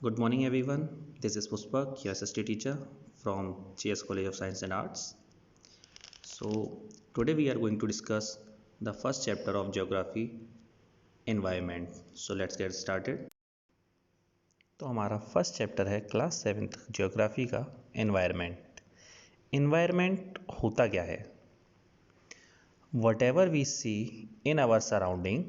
Good morning, everyone. This is Pushpak, your assistant teacher from GS College of Science and Arts. So, today we are going to discuss the first chapter of Geography, Environment. So, let's get started. तो हमारा first chapter है class 7th geography का environment. Environment होता क्या है? Whatever we see in our surrounding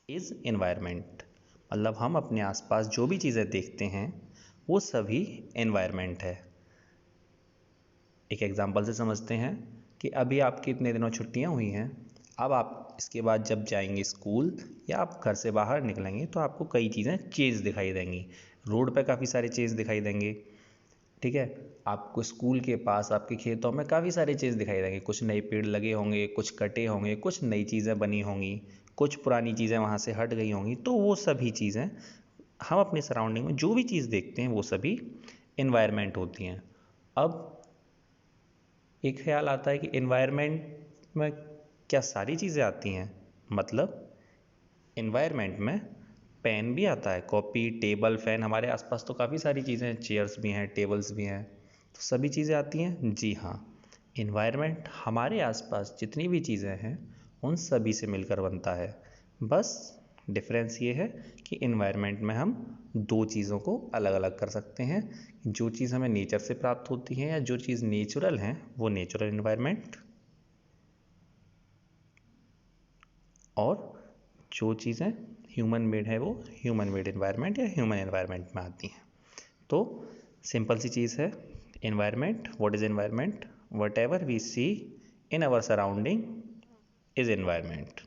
is environment. मतलब हम अपने आसपास जो भी चीज़ें देखते हैं वो सभी एनवायरनमेंट है। एक एग्जांपल से समझते हैं कि अभी आपकी इतने दिनों छुट्टियां हुई हैं। अब आप इसके बाद जब जाएंगे स्कूल या आप घर से बाहर निकलेंगे तो आपको कई चीज़ें चेंज दिखाई देंगी। रोड पे काफ़ी सारे चेंज दिखाई देंगे, ठीक है। आपको स्कूल के पास आपके खेतों में काफ़ी सारे चेंज दिखाई देंगे। कुछ नए पेड़ लगे होंगे, कुछ कटे होंगे, कुछ नई चीज़ें बनी होंगी, कुछ पुरानी चीज़ें वहाँ से हट गई होंगी। तो वो सभी चीज़ें हम अपने सराउंडिंग में जो भी चीज़ देखते हैं वो सभी एनवायरनमेंट होती हैं। अब एक ख्याल आता है कि एनवायरनमेंट में क्या सारी चीज़ें आती हैं? मतलब एनवायरनमेंट में पेन भी आता है, कॉपी, टेबल, फैन। हमारे आसपास तो काफ़ी सारी चीज़ें हैं, चेयर्स भी हैं, टेबल्स भी हैं। तो सभी चीज़ें आती हैं? जी हाँ। एनवायरनमेंट हमारे आसपास जितनी भी चीज़ें हैं उन सभी से मिलकर बनता है। बस डिफरेंस ये है कि एनवायरनमेंट में हम दो चीज़ों को अलग अलग कर सकते हैं। जो चीज़ हमें नेचर से प्राप्त होती है या जो चीज़ नेचुरल है वो नेचुरल एनवायरनमेंट, और जो चीज़ें ह्यूमन मेड है वो ह्यूमन मेड एनवायरनमेंट या ह्यूमन एनवायरनमेंट में आती हैं। तो सिंपल सी चीज़ है environment. What is environment? Whatever we see in our surrounding is environment.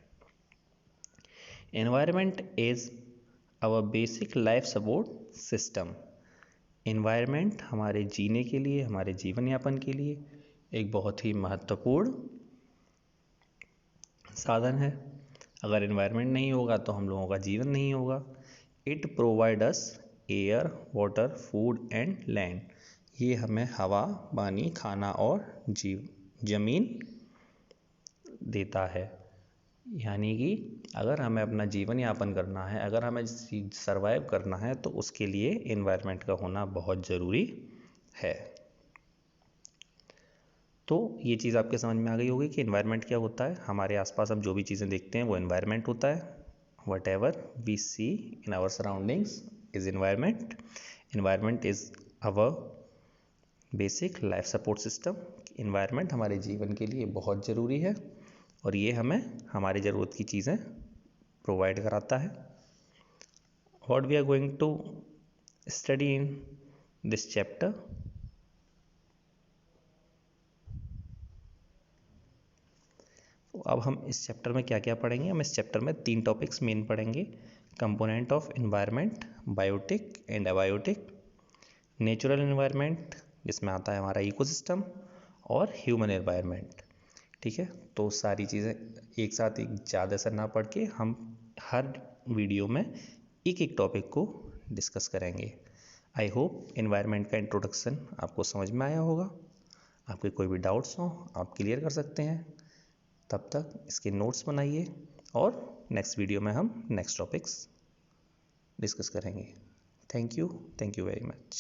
Environment is our basic life support system. Environment हमारे जीने के लिए, हमारे जीवन यापन के लिए एक बहुत ही महत्वपूर्ण साधन है। अगर एनवायरनमेंट नहीं होगा तो हम लोगों का जीवन नहीं होगा। It provide us air, water, food and land. ये हमें हवा, पानी, खाना और ज़मीन देता है। यानी कि अगर हमें अपना जीवन यापन करना है, अगर हमें सरवाइव करना है तो उसके लिए एनवायरनमेंट का होना बहुत ज़रूरी है। तो ये चीज़ आपके समझ में आ गई होगी कि एनवायरनमेंट क्या होता है। हमारे आसपास हम जो भी चीज़ें देखते हैं वो एनवायरनमेंट होता है। Whatever we see in our surroundings is environment. Environment is our basic life support system. Environment हमारे जीवन के लिए बहुत ज़रूरी है और ये हमें हमारी ज़रूरत की चीज़ें प्रोवाइड कराता है। What we are going to study in this chapter? तो अब हम इस चैप्टर में क्या क्या पढ़ेंगे? हम इस चैप्टर में 3 टॉपिक्स मेन पढ़ेंगे। Component of environment, biotic and abiotic, natural environment जिसमें आता है हमारा इकोसिस्टम, और ह्यूमन एनवायरनमेंट। ठीक है, तो सारी चीज़ें एक साथ एक ज़्यादा असर ना पढ़ के हम हर वीडियो में एक एक टॉपिक को डिस्कस करेंगे। आई होप एनवायरनमेंट का इंट्रोडक्शन आपको समझ में आया होगा। आपके कोई भी डाउट्स हो आप क्लियर कर सकते हैं। तब तक इसके नोट्स बनाइए और नेक्स्ट वीडियो में हम नेक्स्ट टॉपिक्स डिस्कस करेंगे। Thank you very much.